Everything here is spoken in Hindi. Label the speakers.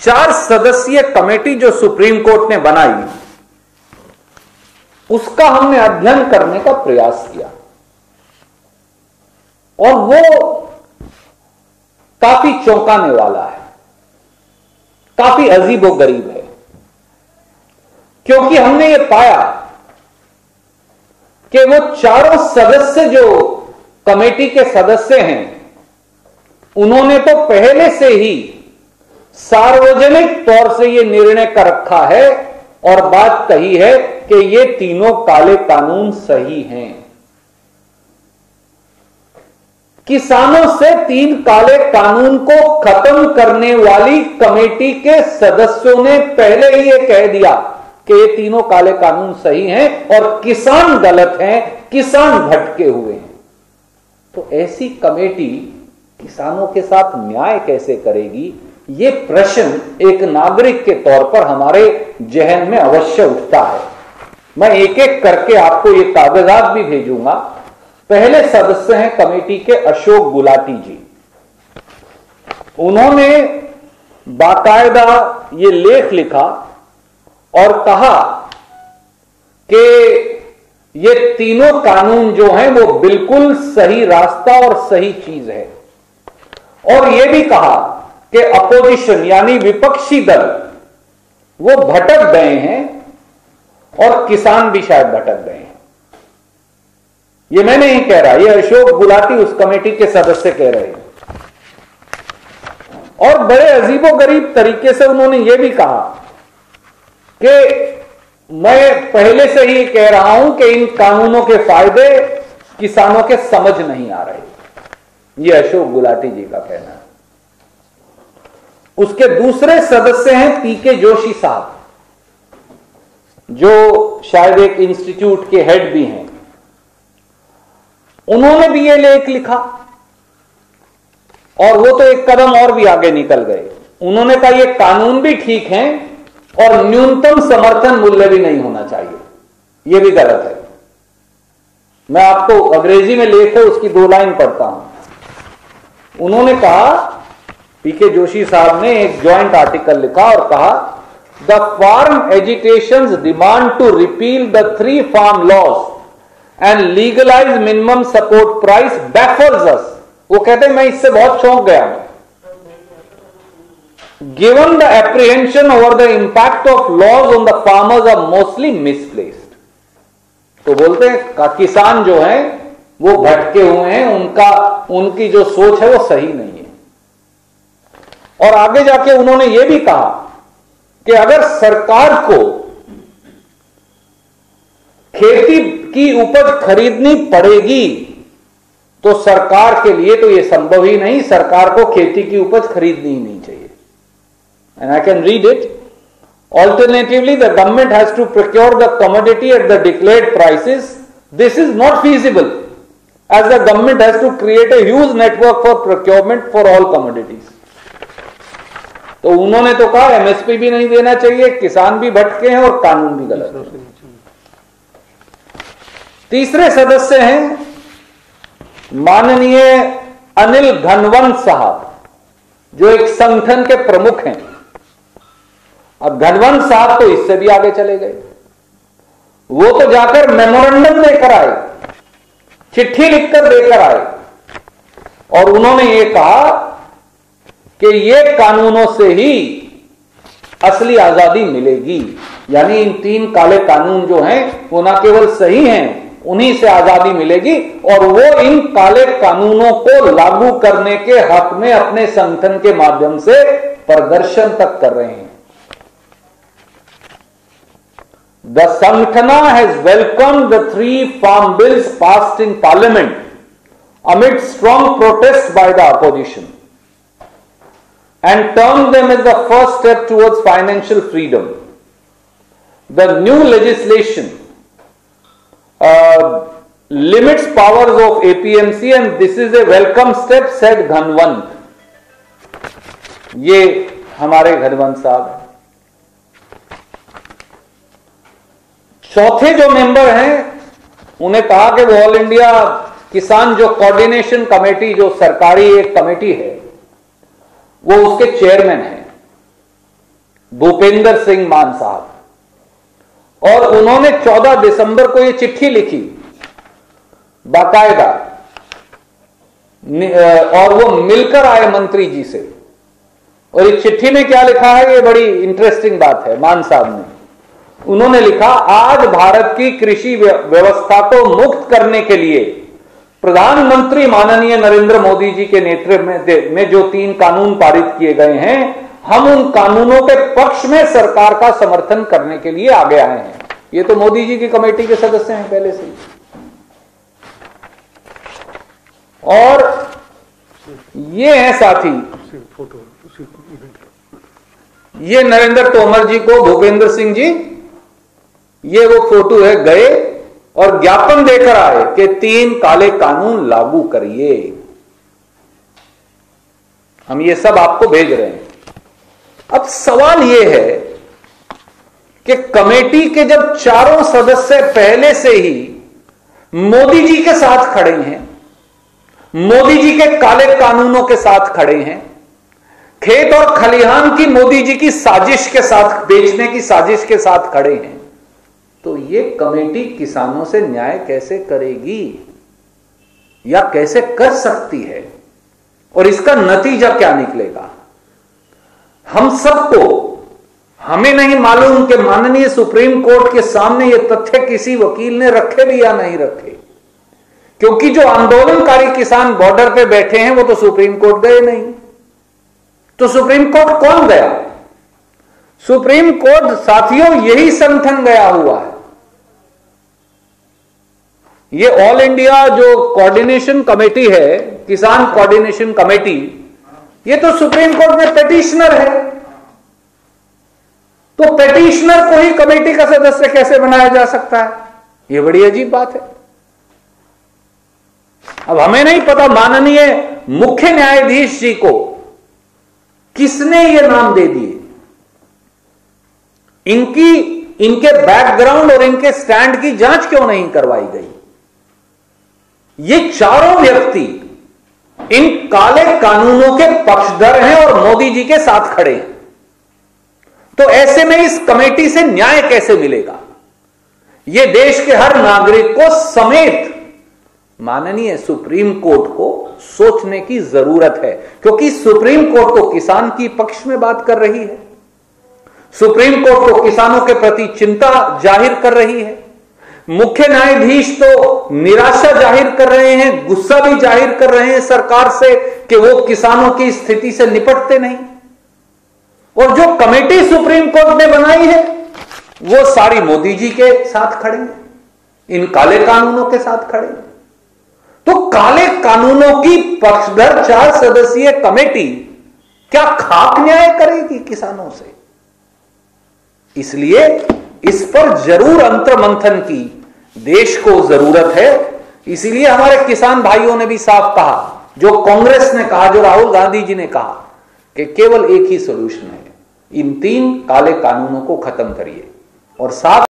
Speaker 1: 4 सदस्यीय कमेटी जो सुप्रीम कोर्ट ने बनाई, उसका हमने अध्ययन करने का प्रयास किया और वो काफी चौंकाने वाला है, काफी अजीबोगरीब है, क्योंकि हमने ये पाया कि वो चारों सदस्य जो कमेटी के सदस्य हैं, उन्होंने तो पहले से ही सार्वजनिक तौर से ये निर्णय कर रखा है और बात कही है कि ये तीनों काले कानून सही हैं। किसानों से 3 काले कानून को खत्म करने वाली कमेटी के सदस्यों ने पहले ही ये कह दिया कि ये तीनों काले कानून सही हैं और किसान गलत हैं, किसान भटके हुए हैं। तो ऐसी कमेटी किसानों के साथ न्याय कैसे करेगी, ये प्रश्न एक नागरिक के तौर पर हमारे जहन में अवश्य उठता है। मैं एक एक करके आपको ये कागजात भी भेजूंगा। पहले सदस्य हैं कमेटी के अशोक गुलाटी जी। उन्होंने बाकायदा ये लेख लिखा और कहा कि ये तीनों कानून जो हैं वो बिल्कुल सही रास्ता और सही चीज है, और ये भी कहा कि अपोजिशन यानी विपक्षी दल वो भटक गए हैं और किसान भी शायद भटक गए हैं। ये मैं नहीं कह रहा, ये अशोक गुलाटी उस कमेटी के सदस्य कह रहे हैं। और बड़े अजीबोगरीब तरीके से उन्होंने ये भी कहा कि मैं पहले से ही कह रहा हूं कि इन कानूनों के फायदे किसानों के समझ नहीं आ रहे। ये अशोक गुलाटी जी का कहना है। उसके दूसरे सदस्य हैं पीके जोशी साहब, जो शायद एक इंस्टीट्यूट के हेड भी हैं। उन्होंने भी ये लेख लिखा और वो तो एक कदम और भी आगे निकल गए। उन्होंने कहा ये कानून भी ठीक हैं और न्यूनतम समर्थन मूल्य भी नहीं होना चाहिए, ये भी गलत है। मैं आपको अंग्रेजी में लेख है उसकी 2 लाइन पढ़ता हूं। उन्होंने कहा, पीके जोशी साहब ने एक ज्वाइंट आर्टिकल लिखा और कहा, the farm agitations demand to repeal the 3 farm laws and legalise minimum support price baffles us. वो कहते हैं मैं इससे बहुत चौंक गया हूं। Given the apprehension over the impact of laws on the farmers are mostly misplaced. तो बोलते हैं किसान जो हैं वो भटके हुए हैं, उनकी जो सोच है वो सही नहीं है। और आगे जाके उन्होंने ये भी कहा कि अगर सरकार को खेती की उपज खरीदनी पड़ेगी तो सरकार के लिए तो यह संभव ही नहीं, सरकार को खेती की उपज खरीदनी ही नहीं चाहिए। And I can read it. Alternatively the government has to procure the commodity at the declared prices. This is not feasible as the government has to create a huge network for procurement for all commodities. तो उन्होंने तो कहा एमएसपी भी नहीं देना चाहिए, किसान भी भटके हैं और कानून भी गलत है। तीसरे सदस्य हैं माननीय अनिल घनवंत साहब, जो एक संगठन के प्रमुख हैं। अब घनवंत साहब तो इससे भी आगे चले गए। वो तो जाकर मेमोरेंडम लेकर आए, चिट्ठी लिखकर देकर आए और उन्होंने ये कहा कि ये कानूनों से ही असली आजादी मिलेगी। यानी इन 3 काले कानून जो हैं वो ना केवल सही हैं, उन्हीं से आजादी मिलेगी और वो इन काले कानूनों को लागू करने के हक में अपने संगठन के माध्यम से प्रदर्शन तक कर रहे हैं। The Sangatana has welcomed the 3 farm bills passed in Parliament amid strong protests by the opposition and termed them as the first step towards financial freedom. The new legislation limits powers of APMC and this is a welcome step, said Ghanwant. ये हमारे घनवंत साहब हैं। चौथे जो मेंबर हैं उन्हें कहा कि वो ऑल इंडिया किसान जो कोऑर्डिनेशन कमेटी, जो सरकारी एक कमेटी है, वो उसके चेयरमैन हैं भूपेंद्र सिंह मान साहब, और उन्होंने 14 दिसंबर को यह चिट्ठी लिखी बाकायदा, और वो मिलकर आए मंत्री जी से। और इस चिट्ठी में क्या लिखा है, ये बड़ी इंटरेस्टिंग बात है। मान साहब ने, उन्होंने लिखा, आज भारत की कृषि व्यवस्था को मुक्त करने के लिए प्रधानमंत्री माननीय नरेंद्र मोदी जी के नेतृत्व में जो 3 कानून पारित किए गए हैं, हम उन कानूनों के पक्ष में सरकार का समर्थन करने के लिए आगे आए हैं। ये तो मोदी जी की कमेटी के सदस्य हैं पहले से ही। और ये है साथी, ये नरेंद्र तोमर जी को भूपेंद्र सिंह जी, ये वो फोटो है, गए और ज्ञापन देकर आए कि 3 काले कानून लागू करिए। हम ये सब आपको भेज रहे हैं। अब सवाल यह है कि कमेटी के जब चारों सदस्य पहले से ही मोदी जी के साथ खड़े हैं, मोदी जी के काले कानूनों के साथ खड़े हैं, खेत और खलिहान की मोदी जी की साजिश के साथ, बेचने की साजिश के साथ खड़े हैं, तो ये कमेटी किसानों से न्याय कैसे करेगी या कैसे कर सकती है, और इसका नतीजा क्या निकलेगा? हम सबको, हमें नहीं मालूम कि माननीय सुप्रीम कोर्ट के सामने ये तथ्य किसी वकील ने रखे भी या नहीं रखे, क्योंकि जो आंदोलनकारी किसान बॉर्डर पे बैठे हैं वो तो सुप्रीम कोर्ट गए नहीं। तो सुप्रीम कोर्ट कौन गया? सुप्रीम कोर्ट साथियों यही संगठन गया हुआ है। ये ऑल इंडिया जो कोऑर्डिनेशन कमेटी है, किसान कोऑर्डिनेशन कमेटी, ये तो सुप्रीम कोर्ट में पेटिशनर है। तो पेटिशनर को ही कमेटी का सदस्य कैसे बनाया जा सकता है? यह बड़ी अजीब बात है। अब हमें नहीं पता माननीय मुख्य न्यायाधीश जी को किसने ये नाम दे दिए, इनके बैकग्राउंड और इनके स्टैंड की जांच क्यों नहीं करवाई गई? ये चारों व्यक्ति इन काले कानूनों के पक्षधर हैं और मोदी जी के साथ खड़े हैं। तो ऐसे में इस कमेटी से न्याय कैसे मिलेगा? यह देश के हर नागरिक को समेत माननीय सुप्रीम कोर्ट को सोचने की जरूरत है, क्योंकि सुप्रीम कोर्ट तो किसान की पक्ष में बात कर रही है, सुप्रीम कोर्ट तो किसानों के प्रति चिंता जाहिर कर रही है, मुख्य न्यायाधीश तो निराशा जाहिर कर रहे हैं, गुस्सा भी जाहिर कर रहे हैं सरकार से कि वो किसानों की स्थिति से निपटते नहीं। और जो कमेटी सुप्रीम कोर्ट ने बनाई है वो सारी मोदी जी के साथ खड़े हैं, इन काले कानूनों के साथ खड़े हैं। तो काले कानूनों की पक्षधर 4 सदस्यीय कमेटी क्या खाक न्याय करेगी किसानों से? इसलिए इस पर जरूर अंतर्मंथन की देश को जरूरत है। इसीलिए हमारे किसान भाइयों ने भी साफ कहा, जो कांग्रेस ने कहा, जो राहुल गांधी जी ने कहा, कि केवल एक ही सॉल्यूशन है, इन 3 काले कानूनों को खत्म करिए। और साथ